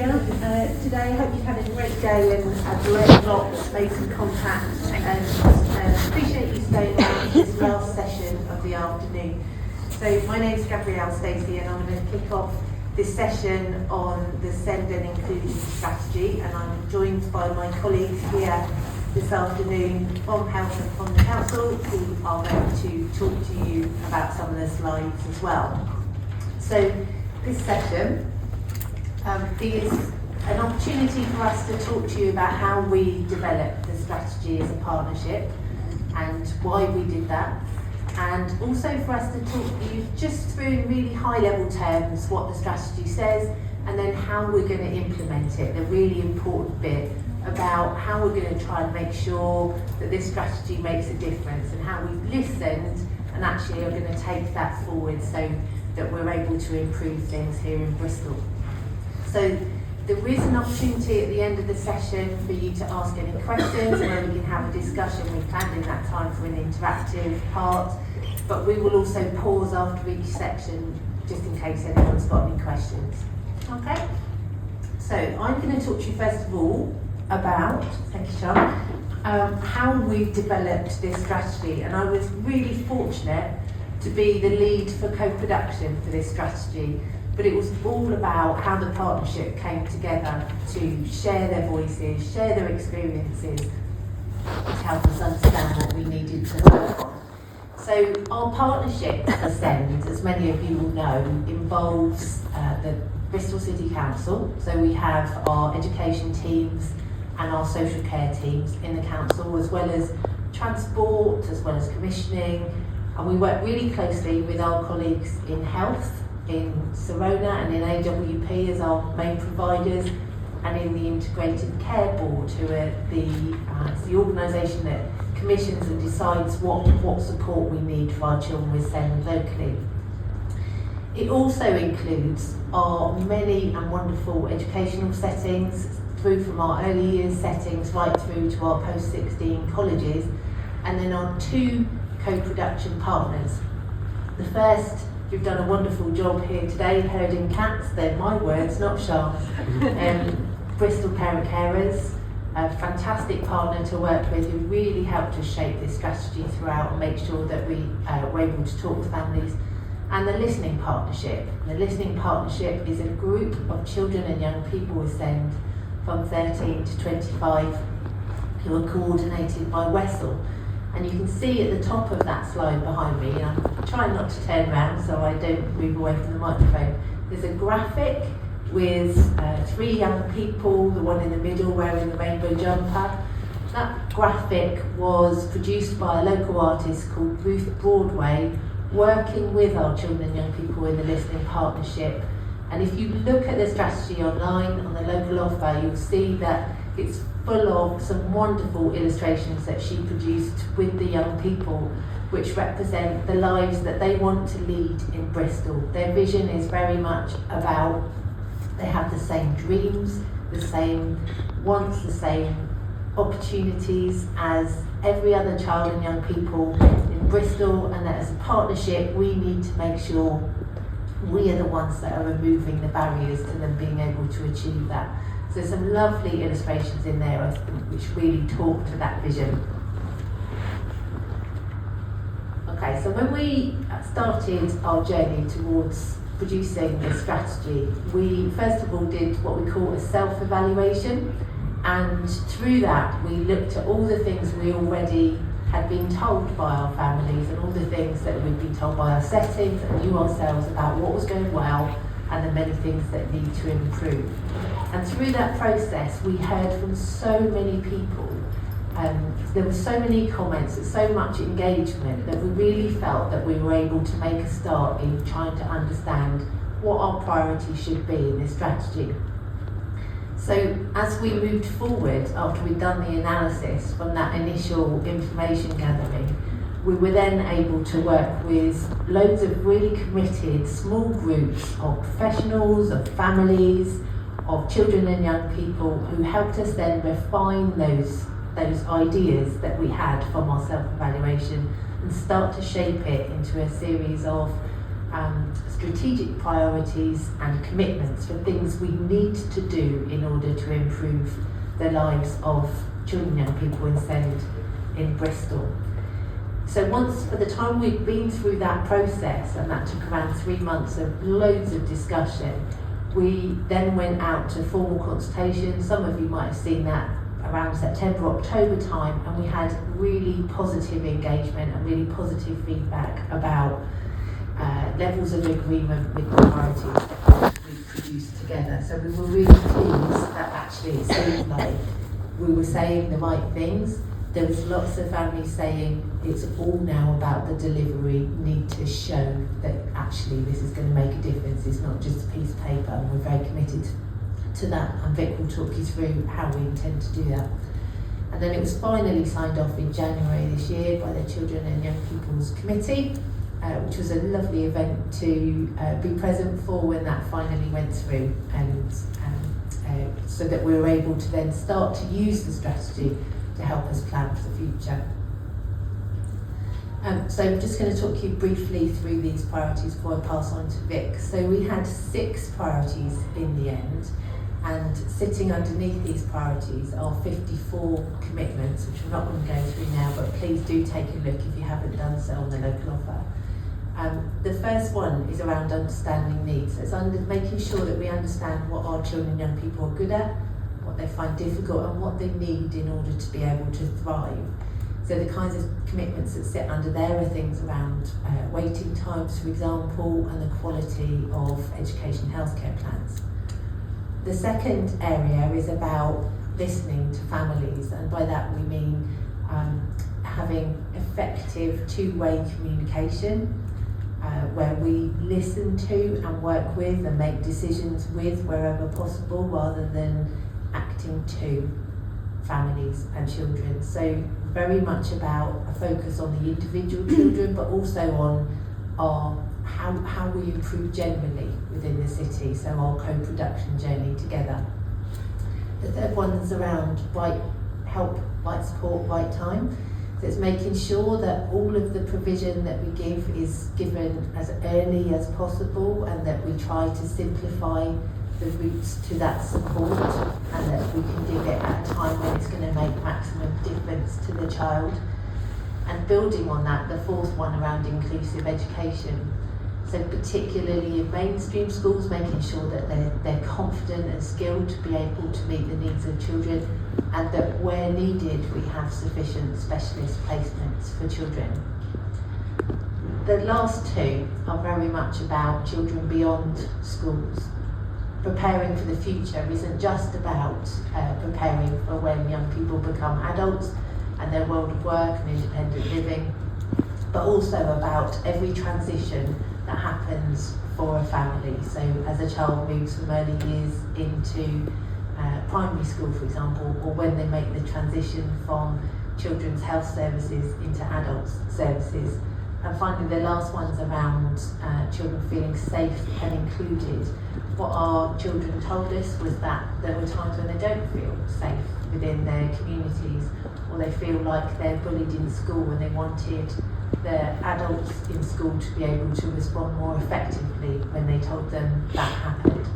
here today. Hope you've had a great day and have learned lots, made some contacts, and appreciate you staying around this last session of the afternoon. So my name is Gabrielle Stacey, and I'm going to kick off this session on the SEND and Inclusion Strategy, and I'm joined by my colleagues here this afternoon from Health and from the Council, who are going to talk to you about some of the slides as well. So this session is an opportunity for us to talk to you about how we developed the strategy as a partnership and why we did that, and also for us to talk to you just through in really high level terms what the strategy says and then how we're going to implement it, the really important bit about how we're going to try and make sure that this strategy makes a difference and how we've listened and actually are going to take that forward so that we're able to improve things here in Bristol. So there is an opportunity at the end of the session for you to ask any questions where we can have a discussion. We've planned in that time for an interactive part, but we will also pause after each section just in case anyone's got any questions. Okay? So I'm going to talk to you first of all about, thank you Sean, how we've developed this strategy, and I was really fortunate to be the lead for co-production for this strategy, but it was all about how the partnership came together to share their voices, share their experiences, to help us understand what we needed to work on. So our partnership for SEND, as many of you will know, involves the Bristol City Council. So we have our education teams and our social care teams in the council, as well as transport, as well as commissioning, and we work really closely with our colleagues in health, in Serona and in AWP as our main providers, and in the Integrated Care Board, who are the organisation that commissions and decides what support we need for our children with SEND locally. It also includes our many and wonderful educational settings, through from our early years settings right through to our post-16 colleges, and then our two co-production partners. The first, you've done a wonderful job here today, herding cats, they're my words, not Sean's. Bristol Parent Carers, a fantastic partner to work with who really helped us shape this strategy throughout and make sure that we were able to talk to families. And the Listening Partnership. The Listening Partnership is a group of children and young people with SEND from 13 to 25 who are coordinated by Wessel. And you can see at the top of that slide behind me, and I'm trying not to turn around so I don't move away from the microphone, there's a graphic with three young people, the one in the middle wearing the rainbow jumper. That graphic was produced by a local artist called Ruth Broadway, working with our children and young people in the Listening Partnership. And if you look at the strategy online on the local offer, you'll see that it's full of some wonderful illustrations that she produced with the young people, which represent the lives that they want to lead in Bristol. Their vision is very much about, they have the same dreams, the same wants, the same opportunities as every other child and young people in Bristol, and that as a partnership we need to make sure we are the ones that are removing the barriers to them being able to achieve that. So some lovely illustrations in there, I think, which really talk to that vision. Okay, so when we started our journey towards producing this strategy, we first of all did what we call a self-evaluation, and through that we looked at all the things we already had been told by our families and all the things that we'd been told by our settings and knew ourselves about what was going well and the many things that need to improve. And through that process we heard from so many people, there were so many comments and so much engagement that we really felt that we were able to make a start in trying to understand what our priorities should be in this strategy. So as we moved forward, after we'd done the analysis from that initial information gathering, we were then able to work with loads of really committed small groups of professionals, of families, of children and young people who helped us then refine those ideas that we had from our self-evaluation and start to shape it into a series of strategic priorities and commitments for things we need to do in order to improve the lives of children and young people in SEND in Bristol. So once, by the time we'd been through that process, and that took around 3 months of loads of discussion, we then went out to formal consultation. Some of you might have seen that around September, October time, and we had really positive engagement and really positive feedback about levels of agreement with the priorities that we produced together. So we were really pleased that actually it seemed like we were saying the right things. There was lots of families saying it's all now about the delivery, need to show that actually this is going to make a difference, it's not just a piece of paper, and we're very committed to that, and Vik will talk you through how we intend to do that. And then it was finally signed off in January this year by the Children and Young People's Committee, which was a lovely event to be present for when that finally went through, and so that we were able to then start to use the strategy to help us plan for the future. So I'm just going to talk you briefly through these priorities before I pass on to Vik. So we had 6 priorities in the end, and sitting underneath these priorities are 54 commitments, which I'm not going to go through now, but please do take a look if you haven't done so on the local offer. The first one is around understanding needs. So it's making sure that we understand what our children and young people are good at, what they find difficult, and what they need in order to be able to thrive. So the kinds of commitments that sit under there are things around waiting times, for example, and the quality of education and healthcare plans. The second area is about listening to families, and by that we mean having effective two-way communication, where we listen to and work with and make decisions with wherever possible, rather than acting to families and children. So very much about a focus on the individual children, but also on how we improve generally within the city, so our co-production journey together. The third one is around right help, right support, right time. So it's making sure that all of the provision that we give is given as early as possible, and that we try to simplify the routes to that support, and that we can give it at a time when it's going to make maximum difference to the child. And building on that, the fourth one around inclusive education. So particularly in mainstream schools, making sure that they're confident and skilled to be able to meet the needs of children, and that where needed we have sufficient specialist placements for children. The last two are very much about children beyond schools. Preparing for the future isn't just about preparing for when young people become adults and their world of work and independent living, but also about every transition that happens for a family. So as a child moves from early years into primary school, for example, or when they make the transition from children's health services into adult services. And finally, the last one's around children feeling safe and included. What our children told us was that there were times when they don't feel safe within their communities, or they feel like they're bullied in school, and they wanted the adults in school to be able to respond more effectively when they told them that happened.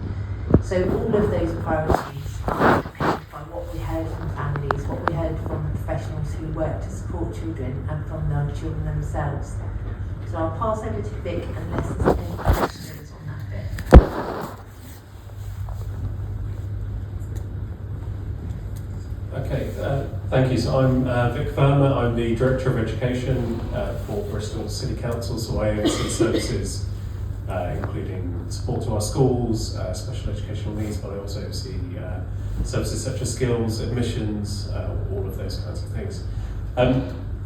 So all of those priorities are underpinned by what we heard from families, what we heard from professionals who work to support children, and from the children themselves. So I'll pass over to Vik unless there's any questions on that bit. Okay, thank you. So I'm Vik Verma. I'm the Director of Education for Bristol City Council, so I oversee services including support to our schools, special educational needs, but I also oversee services such as skills, admissions, all of those kinds of things.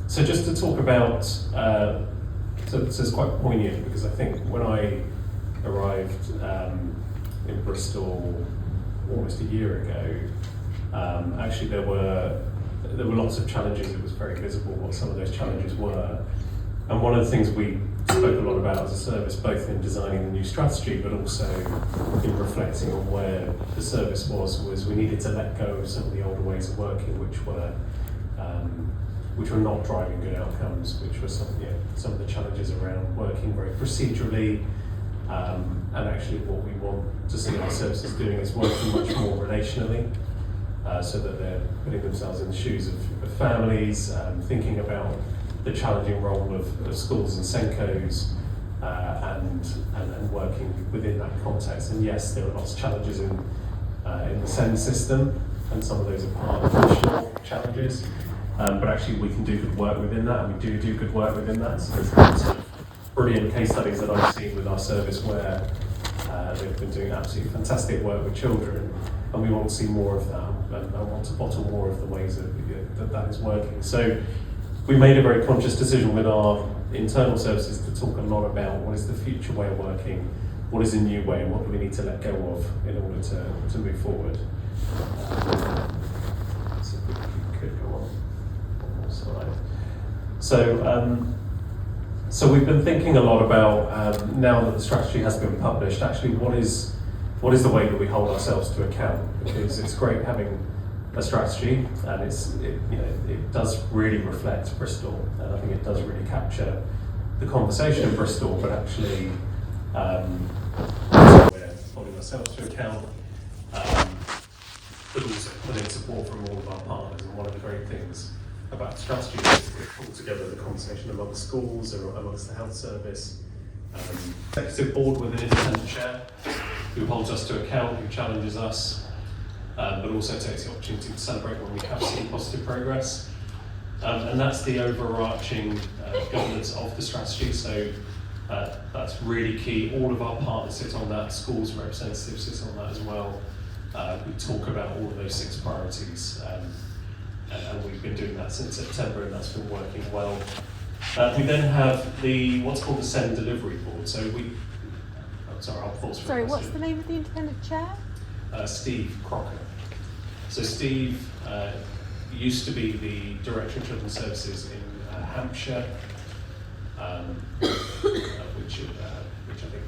So just to talk about, so it's quite poignant, because I think when I arrived in Bristol almost a year ago, actually there were lots of challenges. It was very visible what some of those challenges were. And one of the things we spoke a lot about as a service, both in designing the new strategy, but also in reflecting on where the service was we needed to let go of some of the older ways of working, which were not driving good outcomes, which were some of the challenges around working very procedurally, And actually what we want to see our services doing is working much more relationally, so that they're putting themselves in the shoes of families, thinking about the challenging role of schools and Senkos, and working within that context. And yes, there are lots of challenges in the SEND system, and some of those are part of national challenges, but actually we can do good work within that, and we do good work within that. So there's lots of brilliant case studies that I've seen with our service where they've been doing absolutely fantastic work with children, and we want to see more of that, and I want to bottle more of the ways that is working. So we made a very conscious decision with our internal services to talk a lot about what is the future way of working, what is a new way, and what do we need to let go of in order to move forward. So if we could go on one more slide. So we've been thinking a lot about, now that the strategy has been published, actually what is the way that we hold ourselves to account? Because it's great having a strategy, and it does really reflect Bristol, and I think it does really capture the conversation in Bristol, but actually we're holding ourselves to account, but also putting support from all of our partners. And one of the great things about the strategy is it pulls together the conversation amongst schools or amongst the health service. Executive board with an independent chair who holds us to account, who challenges us, but also takes the opportunity to celebrate when we have seen positive progress. And that's the overarching governance of the strategy. So that's really key. All of our partners sit on that, schools representatives sit on that as well. We talk about all of those 6 priorities, and we've been doing that since September, and that's been working well. We then have what's called the SEND Delivery Board. So I'll pause for Sorry, a question. what's the name of the independent chair? Steve Crocker. So Steve used to be the Director of Children's Services in Hampshire, which I think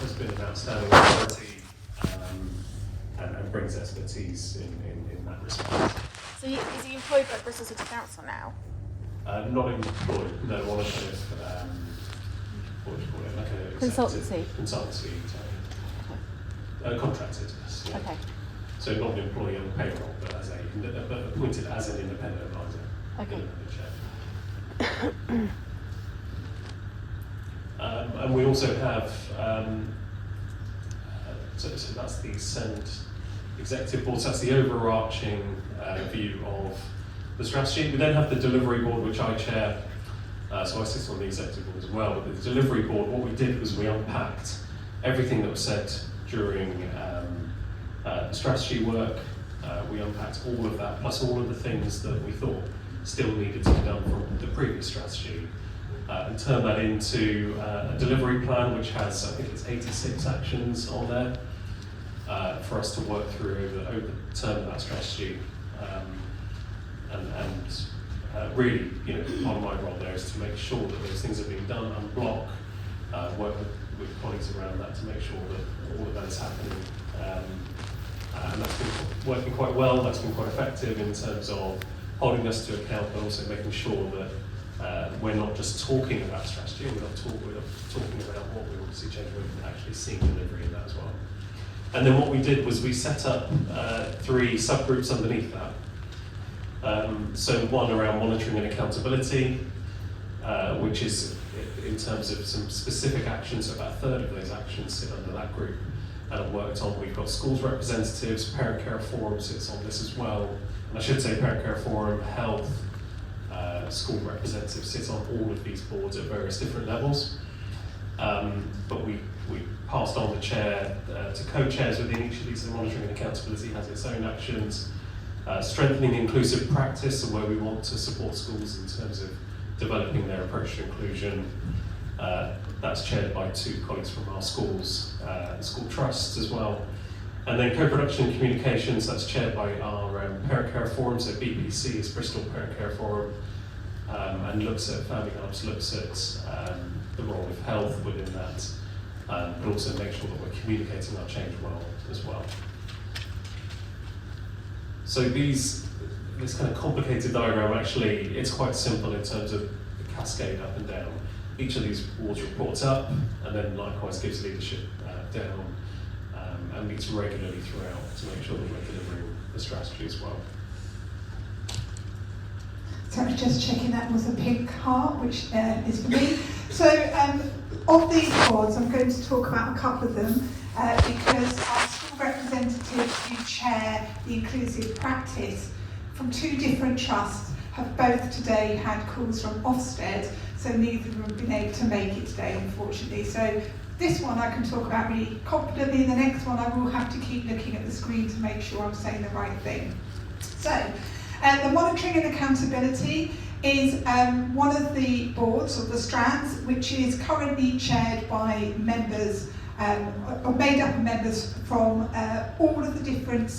has been an outstanding authority, and brings expertise in that respect. So is he employed by Bristol City Council now? Not employed, no, on a kind of, what do you call it, like a consultancy type. Contracted, yes. Yeah. Okay. So not an employee on the payroll, but appointed as an independent advisor. Okay. Independent chair. And we also have, so that's the SEND Executive Board, so that's the overarching view of the strategy. We then have the Delivery Board, which I chair, so I sit on the Executive Board as well. But the Delivery Board, what we did was we unpacked everything that was said during the strategy work. We unpacked all of that, plus all of the things that we thought still needed to be done from the previous strategy, and turned that into a delivery plan, which has, I think it's 86 actions on there for us to work through over the term of that strategy. And really, part of my role there is to make sure that those things are being done, unblock, work with colleagues around that to make sure that all of that is happening. And that's been working quite well, that's been quite effective in terms of holding us to account, but also making sure that we're not just talking about strategy, we're not talking about what we want to see change, we're actually seeing delivery in that as well. And then what we did was we set up 3 subgroups underneath that. So one around monitoring and accountability, which is in terms of some specific actions, about a third of those actions sit under that group and worked on. We've got schools representatives, Parent Care Forum sits on this as well. And I should say Parent Care Forum, health, school representatives sit on all of these boards at various different levels. But we passed on the chair to co-chairs within each of these. So monitoring and accountability has its own actions. Strengthening inclusive practice, so where we want to support schools in terms of developing their approach to inclusion. That's chaired by 2 colleagues from our schools, school trusts as well. And then co-production and communications, that's chaired by our Parent Care Forum, so BPC is Bristol Parent Care Forum, and looks at family hubs, looks at the role of health within that, but also make sure that we're communicating our change well as well. So this kind of complicated diagram, actually, it's quite simple in terms of the cascade up and down. each of these boards reports up and then likewise gives leadership down and meets regularly throughout to make sure that we're delivering the strategy as well. So I was just checking that was a pink heart, which is for me. So of these boards, I'm going to talk about a couple of them because our school representatives who chair the inclusive practice from two different trusts have both today had calls from Ofsted, so neither of them have been able to make it today, unfortunately. So this one I can talk about really confidently, the next one I will have to keep looking at the screen to make sure I'm saying the right thing. So, the monitoring and accountability is one of the boards, or the strands, which is currently chaired by members, or made up of members from all of the different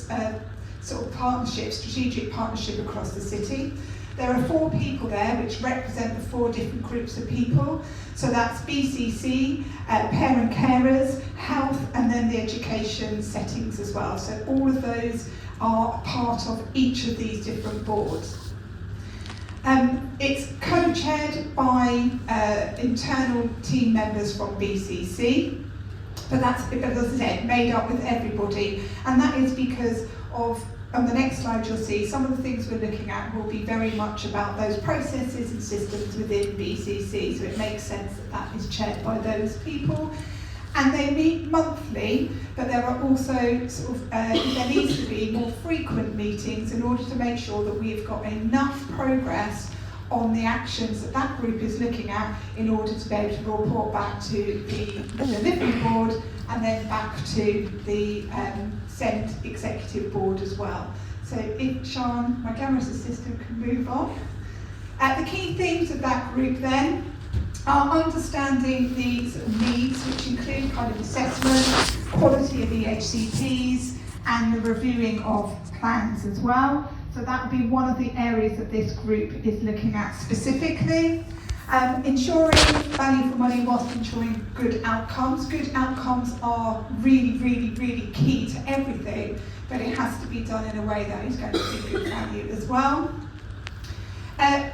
sort of partnerships, strategic partnership across the city. There are 4 people there which represent the 4 different groups of people. So that's BCC, parent carers, health, and then the education settings as well. So all of those are part of each of these different boards. It's co-chaired by internal team members from BCC, but that's, as I said, made up with everybody, and that is because of, on the next slide you'll see, some of the things we're looking at will be very much about those processes and systems within BCC, so it makes sense that that is chaired by those people. And they meet monthly, but there are also sort of, there needs to be more frequent meetings in order to make sure that we've got enough progress on the actions that that group is looking at in order to be able to report back to the delivery board and then back to the SEND executive board as well. So if Sean, my glamorous assistant, can move on. The key themes of that group then are understanding the sort of needs, which include kind of assessment, quality of EHCPs, and the reviewing of plans as well. So that would be one of the areas that this group is looking at specifically. Ensuring value for money whilst ensuring good outcomes. Good outcomes are really, really, really key to everything, but it has to be done in a way that is going to be good value as well.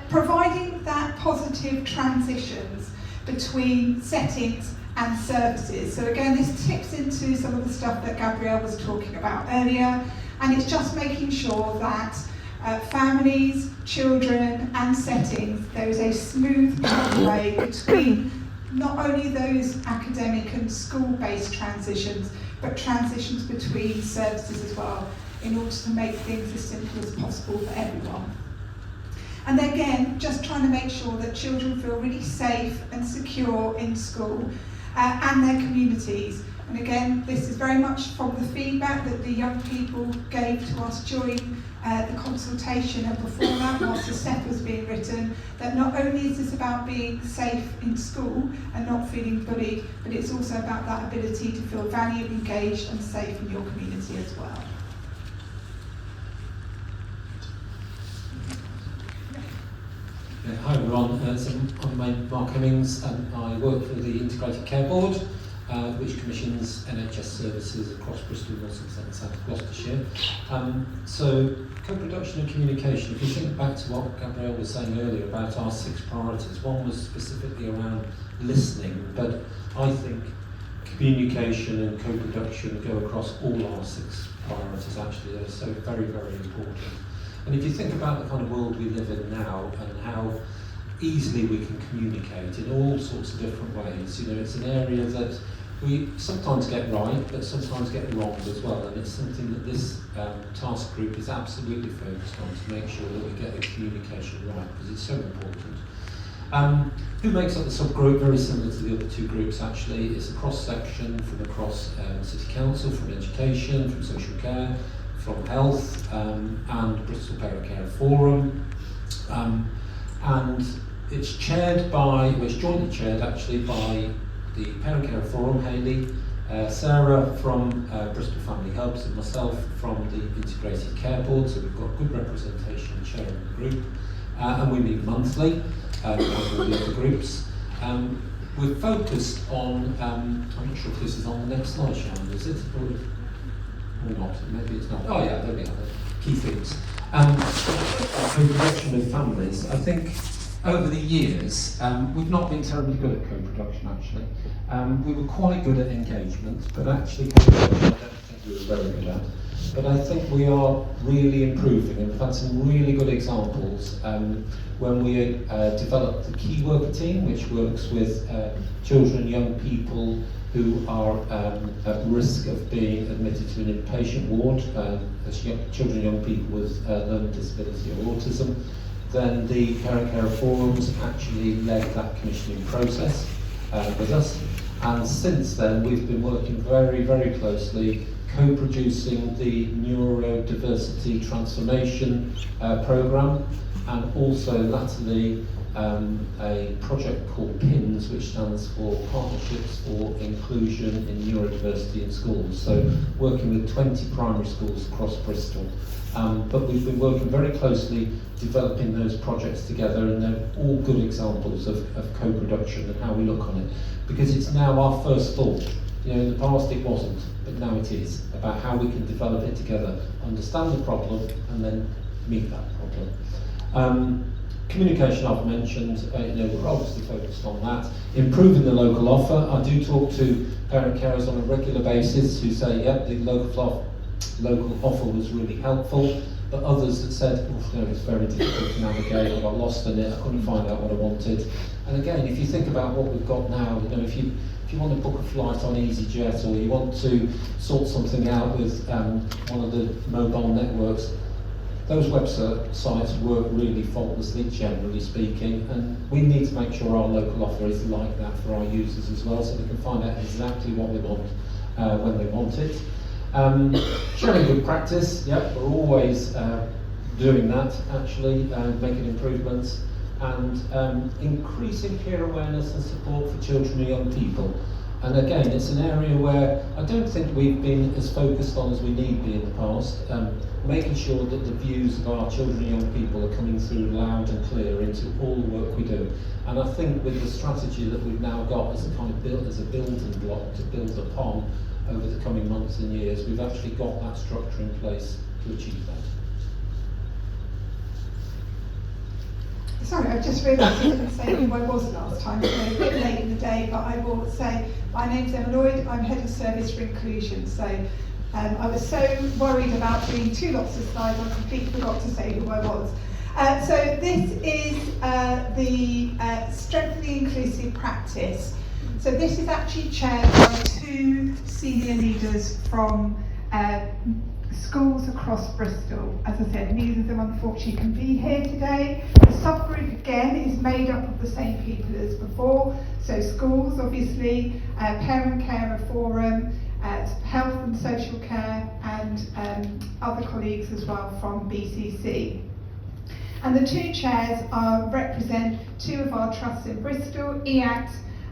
Providing that positive transitions between settings and services. So again, this tips into some of the stuff that Gabrielle was talking about earlier, and it's just making sure that families, children and settings, there is a smooth pathway between not only those academic and school-based transitions, but transitions between services as well, in order to make things as simple as possible for everyone. And again, just trying to make sure that children feel really safe and secure in school and their communities. And again, this is very much from the feedback that the young people gave to us during the consultation and before that, whilst the SEP was being written, that not only is this about being safe in school and not feeling bullied, but it's also about that ability to feel valued, engaged and safe in your community as well. Hi everyone, so I'm Mark Hemmings and I work for the Integrated Care Board, which commissions NHS services across Bristol, Middlesex and South Gloucestershire. So co-production and communication, if you think back to what Gabrielle was saying earlier about our 6 priorities, one was specifically around listening, but I think communication and co-production go across all our 6 priorities actually. They're so very, very important. And if you think about the kind of world we live in now and how easily we can communicate in all sorts of different ways, you know, it's an area that we sometimes get right, but sometimes get wrong as well. And it's something that this task group is absolutely focused on to make sure that we get the communication right, because it's so important. Who makes up the subgroup? Very similar to the other 2 groups actually. It's a cross-section from across City Council, from education, from social care, from health and Bristol Parent Care Forum, and it's chaired by, well, it's jointly chaired actually by the Parent Care Forum, Hayley, Sarah from Bristol Family Hubs and myself from the Integrated Care Board, so we've got good representation chairing the group, and we meet monthly with all the other groups. We're focused on, I'm not sure if this is on the next slide, Sharon, is it? Or not, maybe it's not. Oh yeah, there we are, the key things. Co-production with families. I think over the years, we've not been terribly good at co-production actually. We were quite good at engagement, but actually co-production I don't think we were very good at. But I think we are really improving, and we've had some really good examples when we developed the Key Worker team, which works with children and young people who are at risk of being admitted to an inpatient ward, children and young people with learning disability or autism. Then the Parent Carer Forums actually led that commissioning process with us. And since then, we've been working very, very closely, co-producing the Neurodiversity Transformation Programme, and also latterly a project called PINS, which stands for Partnerships for Inclusion in Neurodiversity in Schools. So working with 20 primary schools across Bristol. But we've been working very closely developing those projects together, and they're all good examples of co-production and how we look on it. Because it's now our first thought. You know, in the past it wasn't, but now it is, about how we can develop it together, understand the problem, and then meet that problem. Communication I've mentioned, we're obviously focused on that. Improving the local offer. I do talk to parent carers on a regular basis who say, yep, the local offer was really helpful, but others that said, it's very difficult to navigate, I got lost in it, I couldn't find out what I wanted. And again, if you think about what we've got now, if you want to book a flight on EasyJet, or you want to sort something out with one of the mobile networks, those websites work really faultlessly, generally speaking, and we need to make sure our local offer is like that for our users as well, so they can find out exactly what they want when they want it. Sharing good practice, we're always doing that, actually, making improvements, and increasing peer awareness and support for children and young people. And again, it's an area where I don't think we've been as focused on as we need to be in the past, making sure that the views of our children and young people are coming through loud and clear into all the work we do. And I think with the strategy that we've now got as a kind of as a building block to build upon over the coming months and years, we've actually got that structure in place to achieve that. Sorry, I just realised I didn't say who I was last time, so a bit late in the day, but I will say my name's Emma Lloyd, I'm Head of Service for Inclusion. So I was so worried about doing two lots of slides, I completely forgot to say who I was. So this is the Strengthening Inclusive Practice. So this is actually chaired by two senior leaders from schools across Bristol. As I said, neither of them unfortunately can be here today. The subgroup again is made up of the same people as before. So schools, obviously, Parent Carer Forum, Health and Social Care, and other colleagues as well from BCC. And the two chairs represent two of our trusts in Bristol, EACT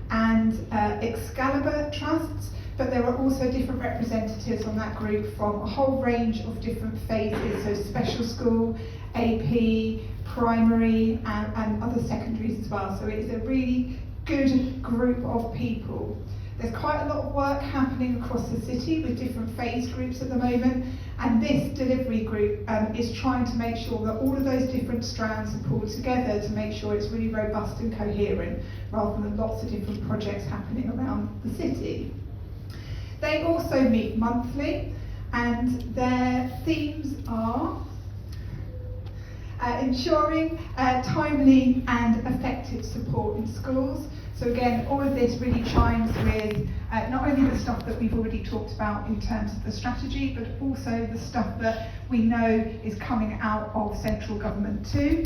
and Excalibur trusts. But there are also different representatives on that group from a whole range of different phases, so special school, AP, primary, and other secondaries as well. So it's a really good group of people. There's quite a lot of work happening across the city with different phase groups at the moment, and this delivery group is trying to make sure that all of those different strands are pulled together to make sure it's really robust and coherent, rather than lots of different projects happening around the city. They also meet monthly, and their themes are ensuring timely and effective support in schools. So again, all of this really chimes with not only the stuff that we've already talked about in terms of the strategy, but also the stuff that we know is coming out of central government too.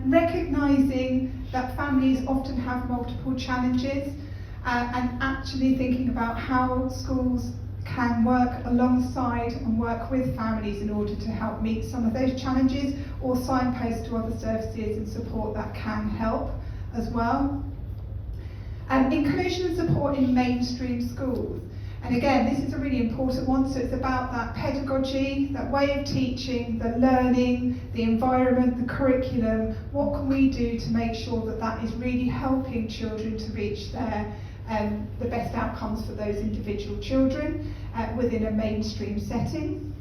Recognising that families often have multiple challenges, and actually thinking about how schools can work alongside and work with families in order to help meet some of those challenges, or signpost to other services and support that can help as well. Inclusion and support in mainstream schools. And again, this is a really important one, so it's about that pedagogy, that way of teaching, the learning, the environment, the curriculum. What can we do to make sure that that is really helping children to reach their the best outcomes for those individual children within a mainstream setting.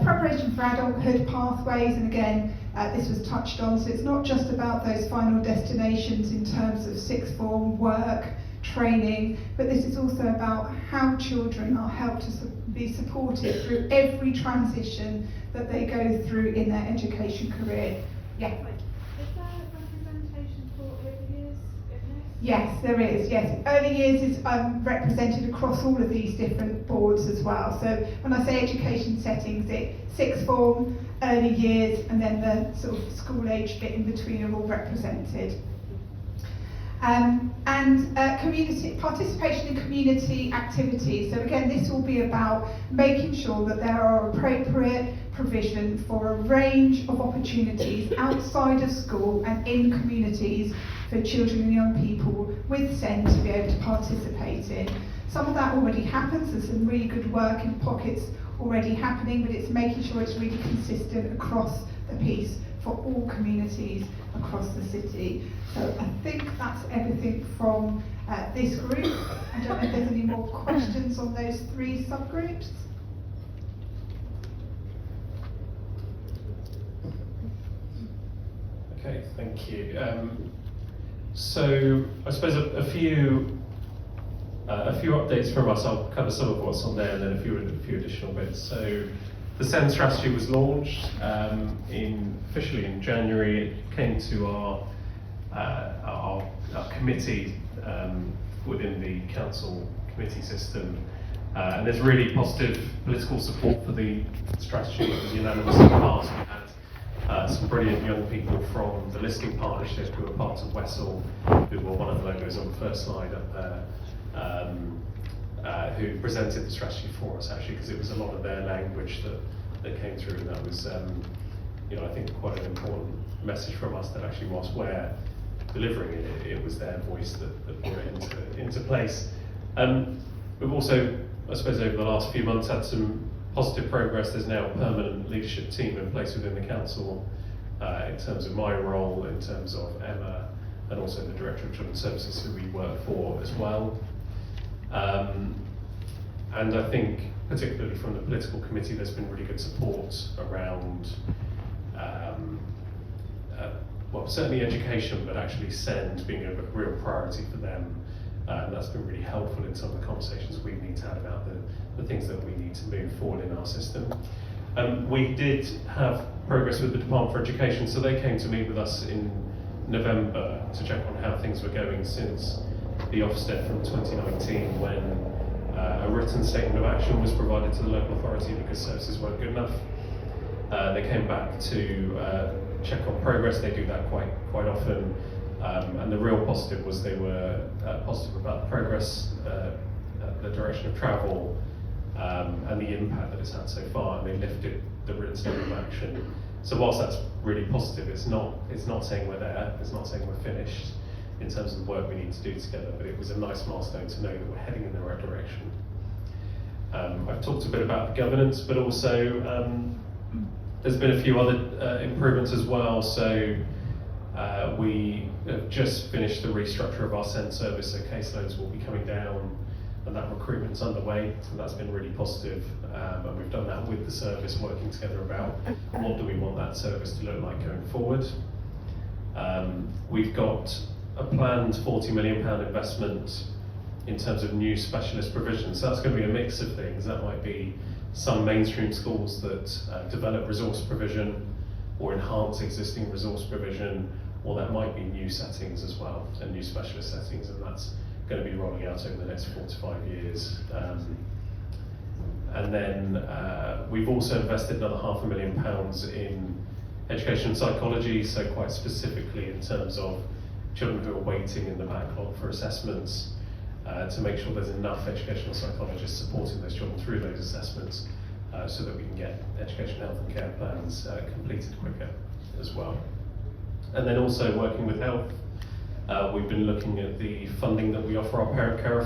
Preparation for adulthood pathways, and again, this was touched on, so it's not just about those final destinations in terms of sixth form, work, training, but this is also about how children are helped to be supported through every transition that they go through in their education career. Yeah. Is there representation for early years in this? Yes, there is, yes. Early years is represented across all of these different boards as well. So when I say education settings, it's sixth form, early years, and then the sort of school age bit in between are all represented. Community participation in community activities. So again, this will be about making sure that there are appropriate provision for a range of opportunities outside of school and in communities for children and young people with SEND to be able to participate in. Some of that already happens. There's some really good work in pockets already happening, but it's making sure it's really consistent across the piece for all communities across the city. So I think that's everything from this group. I don't know if there's any more questions on those three subgroups. Okay, thank you. So I suppose a few updates from us. I'll cover some of what's on there and then a few additional bits. So the SEND strategy was launched officially in January. It came to our committee within the council committee system, and there's really positive political support for the strategy. It was unanimously passed. We had some brilliant young people from the Listing Partnership who were part of Wessel, who were one of the logos on the first slide up there, who presented the strategy for us actually, because it was a lot of their language that came through, and that was I think quite an important message from us, that actually whilst we're delivering it, it was their voice that brought it into place. We've also, I suppose, over the last few months had some positive progress. There's now a permanent leadership team in place within the council in terms of my role, in terms of Emma, and also the Director of Children's Services who we work for as well. And I think, particularly from the political committee, there's been really good support around, certainly education, but actually SEND being a real priority for them. And that's been really helpful in some of the conversations we need to have about the things that we need to move forward in our system. We did have progress with the Department for Education, so they came to meet with us in November to check on how things were going since the Ofsted from 2019, when a written statement of action was provided to the local authority because services weren't good enough. They came back to check on progress. They do that quite often, and the real positive was they were positive about the progress, the direction of travel, and the impact that it's had so far, and they lifted the written statement of action. So whilst that's really positive, it's not saying we're there, it's not saying we're finished in terms of the work we need to do together, but it was a nice milestone to know that we're heading in the right direction. I've talked a bit about the governance, but also there's been a few other improvements as well. So we have just finished the restructure of our SEND service, so caseloads will be coming down, and that recruitment's underway, so that's been really positive. And we've done that with the service, working together about what do we want that service to look like going forward. We've got a planned £40 million investment in terms of new specialist provision. So that's going to be a mix of things. That might be some mainstream schools that develop resource provision or enhance existing resource provision, or that might be new settings as well, and new specialist settings, and that's going to be rolling out over the next 4 to 5 years. And then we've also invested another £500,000 in education and psychology, so quite specifically in terms of children who are waiting in the backlog for assessments, to make sure there's enough educational psychologists supporting those children through those assessments, so that we can get education, health and care plans completed quicker as well. And then also working with health, we've been looking at the funding that we offer our Parent Care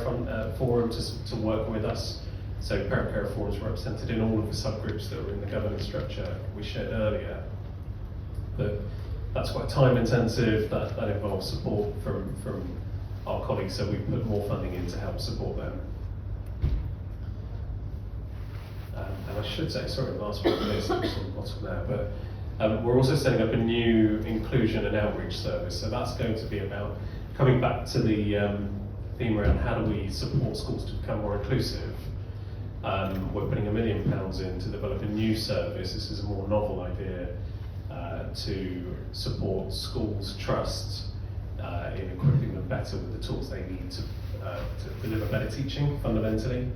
Forum to work with us. So Parent Care Forum is represented in all of the subgroups that are in the governance structure we shared earlier. But that's quite time intensive, that involves support from our colleagues, so we put more funding in to help support them. And I should say, sorry, the last one is on the bottom there, but we're also setting up a new inclusion and outreach service. So that's going to be about coming back to the theme around how do we support schools to become more inclusive. We're putting £1 million in to develop a new service. This is a more novel idea to support schools' trust in equipping them better with the tools they need to deliver better teaching fundamentally,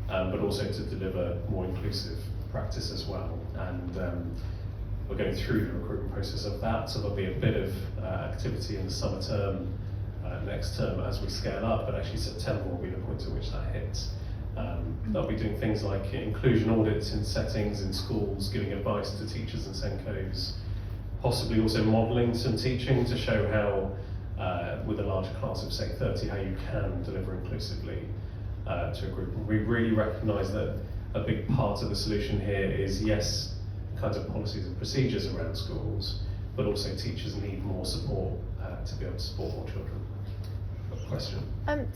but also to deliver more inclusive practice as well. And we're going through the recruitment process of that, so there'll be a bit of activity in the summer term, next term as we scale up, but actually September will be the point at which that hits. They'll be doing things like inclusion audits in settings in schools, giving advice to teachers and SENCOs, possibly also modelling some teaching to show how, with a larger class of say 30, how you can deliver inclusively to a group. We really recognise that a big part of the solution here is, yes, kinds of policies and procedures around schools, but also teachers need more support to be able to support more children. Question.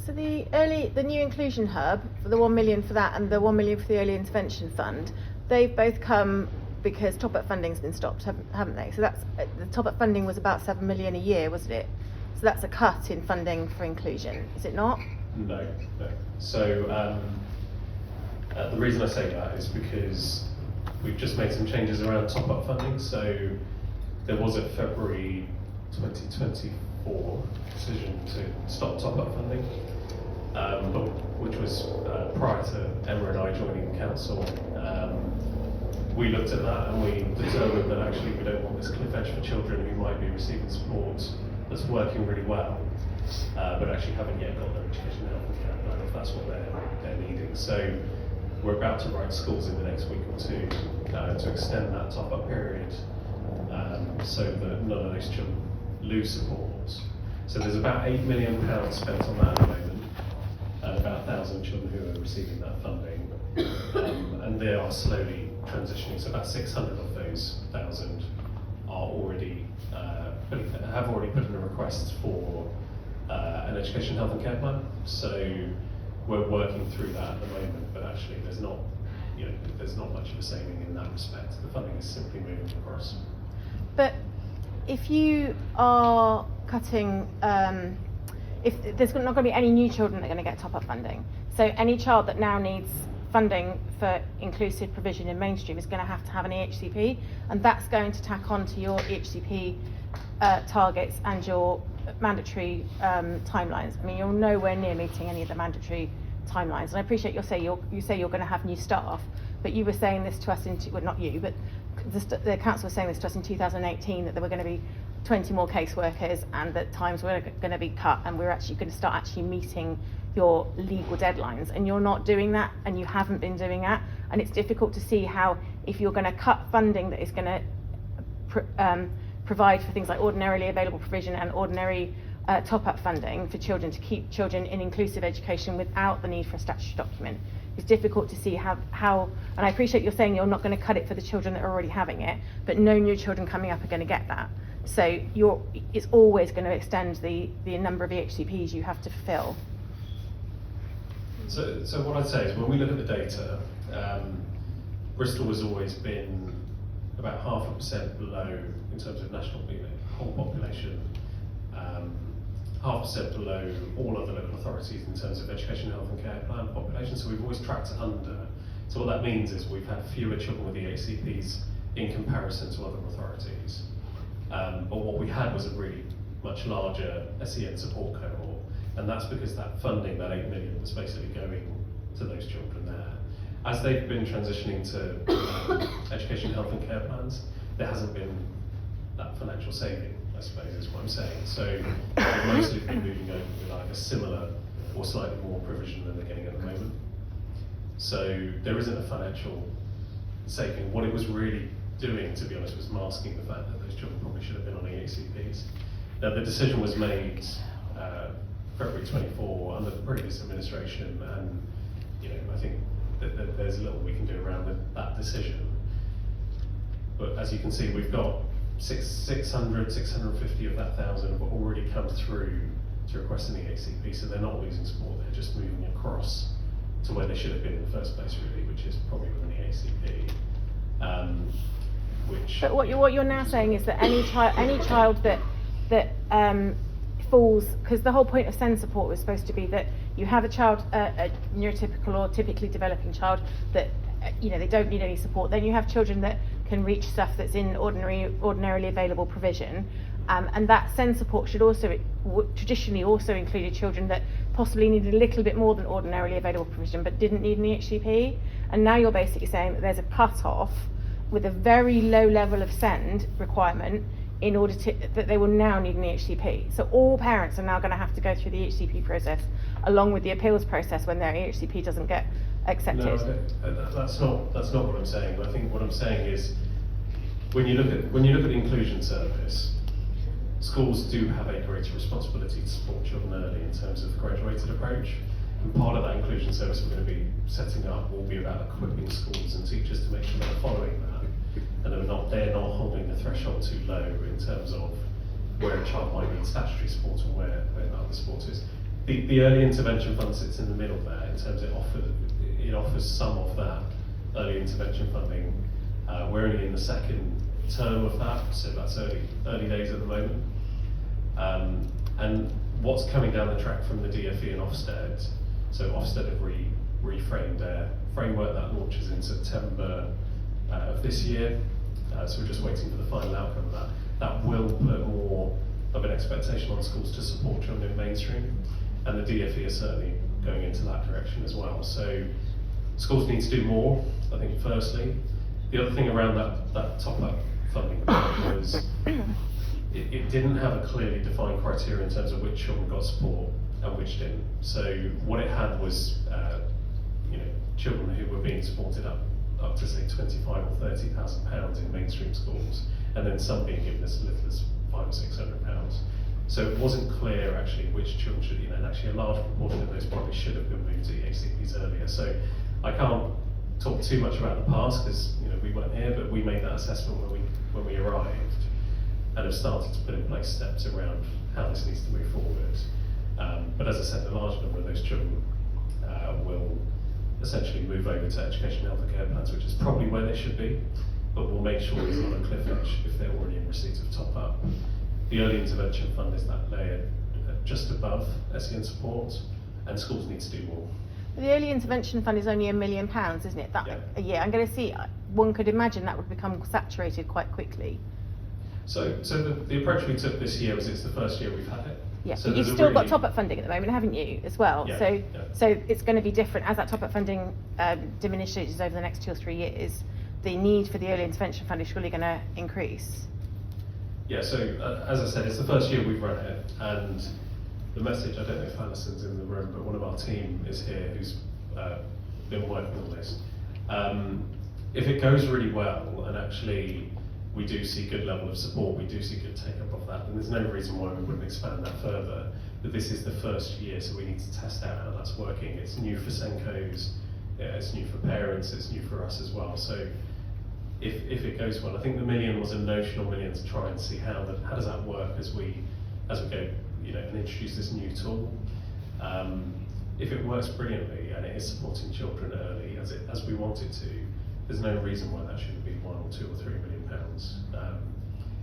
So the new inclusion hub, for the 1 million for that and the 1 million for the early intervention fund, they've both come because top-up funding's been stopped, haven't they? So that's the top-up funding was about 7 million a year, wasn't it? So that's a cut in funding for inclusion, is it not? No. So the reason I say that is because we've just made some changes around top-up funding. So there was a February 2024 decision to stop top-up funding, but which was prior to Emma and I joining the council. We looked at that and we determined that actually we don't want this cliff edge for children who might be receiving support that's working really well, but actually haven't yet got their education and health and care plan if that's what they're needing. So we're about to write schools in the next week or two to extend that top-up period so that none of those children lose support. So there's about £8 million spent on that at the moment, and about 1,000 children who are receiving that funding, and they are slowly transitioning. So about 600 of those 1,000 are already have already put in a request for an education, health and care plan. So we're working through that at the moment, but actually there's not much of a saving in that respect. The funding is simply moving across. But if you are cutting, if there's not going to be any new children that are going to get top-up funding, so any child that now needs funding for inclusive provision in mainstream is going to have an EHCP, and that's going to tack on to your EHCP targets and your mandatory timelines. I mean, you're nowhere near meeting any of the mandatory timelines, and I appreciate you say you're going to have new staff, but you were saying this to us well, not you, but the council was saying this to us in 2018 that there were going to be 20 more caseworkers and that times were going to be cut and we're actually going to start actually meeting your legal deadlines, and you're not doing that and you haven't been doing that, and it's difficult to see how, if you're going to cut funding that is going to provide for things like ordinarily available provision and ordinary top-up funding for children to keep children in inclusive education without the need for a statutory document. It's difficult to see how, and I appreciate you're saying you're not going to cut it for the children that are already having it, but no new children coming up are going to get that. So it's always going to extend the number of EHCPs you have to fulfil. So what I'd say is when we look at the data, Bristol has always been about 0.5% below in terms of national whole population, 0.5% below all other local authorities in terms of education, health and care plan population, so we've always tracked under. So what that means is we've had fewer children with EHCPs in comparison to other authorities. But what we had was a really much larger SEN support cohort, and that's because that funding, that 8 million, was basically going to those children there. As they've been transitioning to education, health and care plans, there hasn't been that financial saving, I suppose is what I'm saying. So they've mostly been moving over with either similar or slightly more provision than they're getting at the moment. So there isn't a financial saving. What it was really doing, to be honest, was masking the fact that those children probably should have been on EHCPs. Now the decision was made February 24 under the previous administration, and I think that there's little we can do around that decision. But as you can see, we've got 600, 650 of that 1,000 have already come through to request an EHCP, so they're not losing support, they're just moving across to where they should have been in the first place, really, which is probably with an EHCP. which. But what you're now saying is that any child that falls, because the whole point of SEND support was supposed to be that you have a child, a neurotypical or typically developing child that they don't need any support. Then you have children that can reach stuff that's in ordinarily available provision, and that SEND support should also traditionally also included children that possibly needed a little bit more than ordinarily available provision but didn't need an EHCP. And now you're basically saying that there's a cut-off with a very low level of SEND requirement in order that they will now need an EHCP. So all parents are now going to have to go through the EHCP process along with the appeals process when their EHCP doesn't get accepted. No, that's not what I'm saying. I think what I'm saying is when you look at the inclusion service, schools do have a greater responsibility to support children early in terms of the graduated approach. And part of that inclusion service we're going to be setting up will be about equipping schools and teachers to make sure they're following that, and they're not holding the threshold too low in terms of where a child might need statutory support and where other support is. The early intervention fund sits in the middle there in terms of it offers some of that early intervention funding. We're only in the second term of that, so that's early days at the moment. And what's coming down the track from the DfE and Ofsted, so Ofsted have reframed their framework that launches in September of this year, so we're just waiting for the final outcome of that. That will put more of an expectation on schools to support children in mainstream, and the DfE is certainly going into that direction as well. So schools need to do more, I think, firstly. The other thing around that top-up funding was it didn't have a clearly defined criteria in terms of which children got support and which didn't. So what it had was children who were being supported up to say £25,000 or £30,000 in mainstream schools, and then some being given as little as £500 or £600. So it wasn't clear actually which children should, and actually a large proportion of those probably should have been moved to EHCPs earlier. So I can't talk too much about the past because we weren't here, but we made that assessment when we arrived, and have started to put in place steps around how this needs to move forward. But as I said, a large number of those children will essentially move over to education and health care plans, which is probably where they should be, but we'll make sure it's not a cliff edge if they're already in receipt of top up. The early intervention fund is that layer just above SEN support, and schools need to do more. The early intervention fund is only £1 million, isn't it? A year. I'm going to see. One could imagine that would become saturated quite quickly. So the approach we took this year was it's the first year we've had it. Yeah, so but you've still got top-up funding at the moment, haven't you, as well? Yeah, so it's going to be different as that top-up funding diminishes over the next 2 or 3 years. The need for the early intervention fund is surely going to increase. Yeah. So as I said, it's the first year we've run it, and the message, I don't know if Alison's in the room, but one of our team is here who's been working on this. If it goes really well, and actually we do see good level of support, we do see good take-up of that, and there's no reason why we wouldn't expand that further. But this is the first year, so we need to test out how that's working. It's new for Senkos, it's new for parents, it's new for us as well. So if it goes well, I think the million was a notional million to try and see how does that work as we go, and introduce this new tool. If it works brilliantly and it is supporting children early as we want it to, there's no reason why that shouldn't be £1 or £2 or £3 million.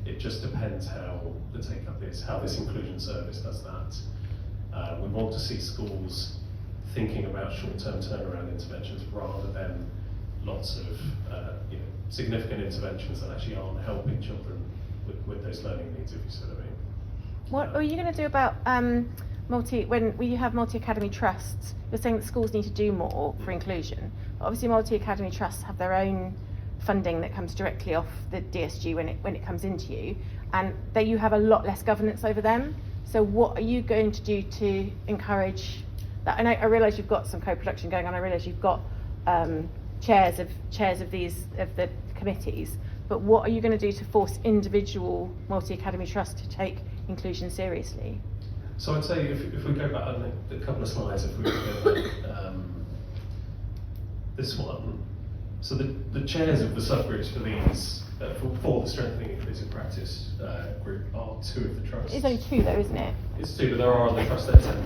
It just depends how the take-up is, how this inclusion service does that. We want to see schools thinking about short-term turnaround interventions rather than lots of significant interventions that actually aren't helping children with those learning needs, if you see what I mean. What are you going to do about when we have multi-academy trusts? You're saying that schools need to do more for inclusion. But obviously, multi-academy trusts have their own funding that comes directly off the DSG when it comes into you, and that you have a lot less governance over them. So what are you going to do to encourage that? And I realise you've got some co-production going on. I realise you've got chairs of the committees. But what are you going to do to force individual multi-academy trusts to take inclusion seriously? So I'd say if we go back a couple of slides, if we go back, this one. So the chairs of the subgroups for these, for the Strengthening Inclusive Practice group are 2 of the trusts. It's only 2 though, isn't it? It's 2, but there are other trusts that attend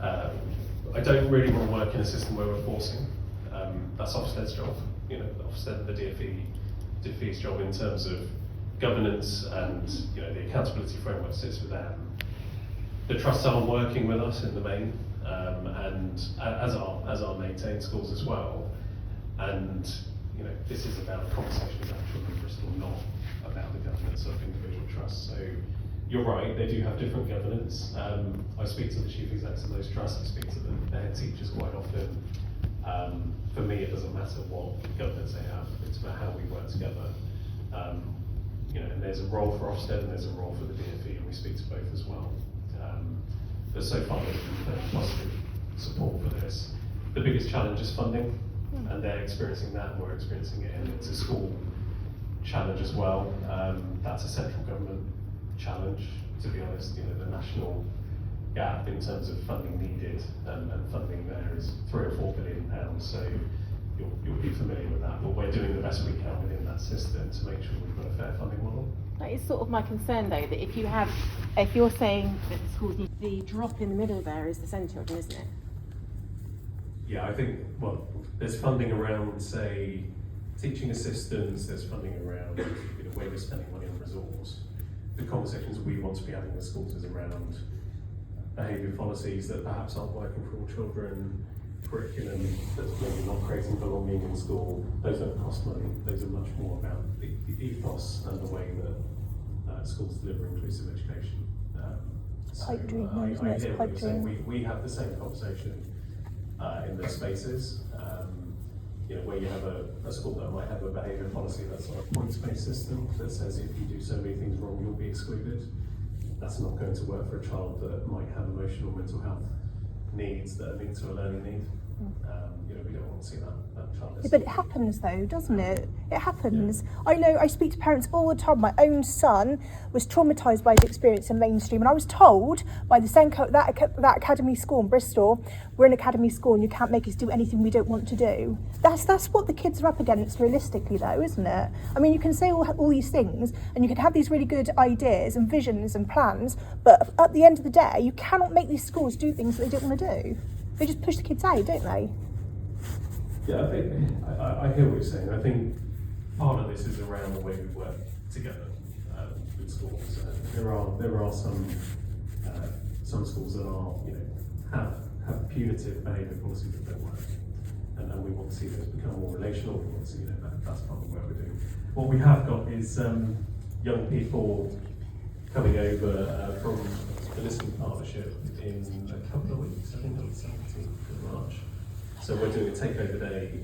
that. I don't really want to work in a system where we're forcing. That's Ofsted's job. Ofsted and the DfE did Vik's job in terms of governance and the accountability framework sits with them. The trusts are working with us in the main, and as are maintained schools as well. And this is about a conversation about children in Bristol, not about the governance of individual trusts. So you're right, they do have different governance. I speak to the chief execs of those trusts, I speak to the head teachers quite often. For me, it doesn't matter what governance they have, it's about how we work together. And there's a role for Ofsted and there's a role for the DfE, and we speak to both as well. But so far there's been positive support for this. The biggest challenge is funding, and they're experiencing that, and we're experiencing it, and it's a school challenge as well. That's a central government challenge, to be honest. The national gap in terms of funding needed and funding there is £3 or £4 billion. So you'll be familiar with that, but we're doing the best we can within that system to make sure we've got a fair funding model. That is sort of my concern, though, that if you're saying that the schools need, the drop in the middle there is the SEND children, isn't it? Yeah, I think, there's funding around, say, teaching assistants, there's funding around where we're spending money on resource. The conversations we want to be having with schools is around behaviour policies that perhaps aren't working for all children, curriculum that's maybe not creating belonging in school. Those don't cost money. Those are much more about the ethos and the way that schools deliver inclusive education. Pipe dream, I isn't it? It's hear what pipe you're saying. dream. We have the same conversation in those spaces. Where you have a school that might have a behaviour policy that's on a points-based system that says if you do so many things wrong, you'll be excluded. That's not going to work for a child that might have emotional mental health needs that are linked to a learning need. We don't want to see that child. Yeah, but it happens though, doesn't it? It happens. Yeah. I know, I speak to parents all the time. My own son was traumatised by his experience in mainstream, and I was told by the that academy school in Bristol, we're an academy school and you can't make us do anything we don't want to do. That's what the kids are up against realistically though, isn't it? I mean, you can say all these things and you can have these really good ideas and visions and plans, but at the end of the day, you cannot make these schools do things that they don't want to do. They just push the kids out, don't they? Yeah, I think I hear what you're saying. I think part of this is around the way we work together with schools. There are some schools that are have punitive behaviour policies that don't work, and we want to see those become more relational. We want to see that's part of the work we're doing. What we have got is young people coming over from the Listening Partnership in a couple of weeks. I think on the 17th of March. So we're doing a takeover day